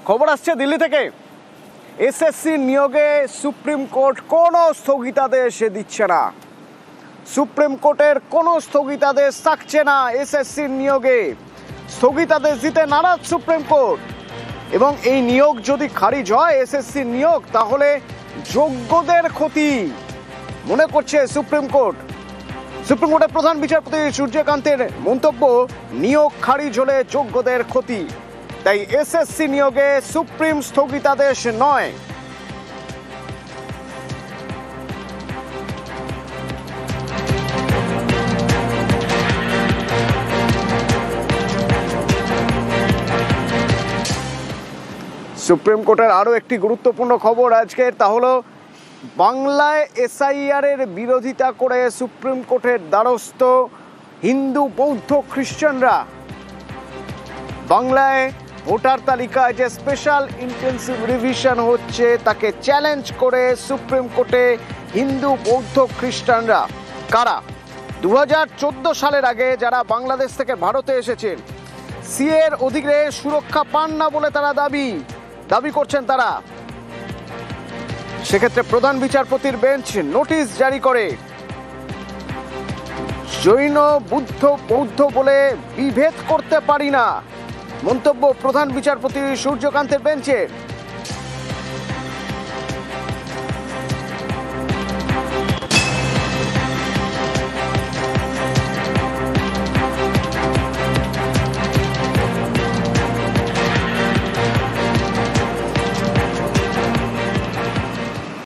খবর আসছে দিল্লি থেকে, এসএসসি নিয়োগে সুপ্রিম কোর্ট কোনো স্থগিতাদেশ দিচ্ছে না। সুপ্রিম কোর্টের কোনো স্থগিতাদেশ থাকছে না এসএসসি নিয়োগে। স্থগিতাদেশ দিতে নারাজ সুপ্রিম কোর্ট, এবং এই নিয়োগ যদি খারিজ হয় এসএসসি নিয়োগ, তাহলে যোগ্যদের ক্ষতি মনে করছে সুপ্রিম কোর্ট। সুপ্রিম কোর্টের প্রধান বিচারপতি সূর্যকান্তের মন্তব্য, নিয়োগ খারিজ হলে যোগ্যদের ক্ষতি, তাই এসএসসি নিয়োগে সুপ্রিম স্থগিতাদেশ নয়। সুপ্রিম কোর্টের আরও একটি গুরুত্বপূর্ণ খবর আজকের, তা হলো বাংলায় এসআইআর এর বিরোধিতা করে সুপ্রিম কোর্টের দ্বারস্থ হিন্দু, বৌদ্ধ, খ্রিস্টানরা। বাংলায় ভোটার তালিকায় যে স্পেশাল ইন্টেন্সিভ রিভিশন হচ্ছে তাকে চ্যালেঞ্জ করে সুপ্রিম কোর্টে হিন্দু, বৌদ্ধ, খ্রিস্টানরা। কারা? 2014 সালের আগে যারা বাংলাদেশ থেকে ভারতে এসেছেন, সিএ এর অধীনে সুরক্ষা পান না বলে তারা দাবি করছেন তারা। সেক্ষেত্রে প্রধান বিচারপতির বেঞ্চ নোটিশ জারি করে। জৈন, বুদ্ধ, বৌদ্ধ বলে বিভেদ করতে পারি না, মন্তব্য প্রধান বিচারপতি সূর্যকান্তের বেঞ্চের।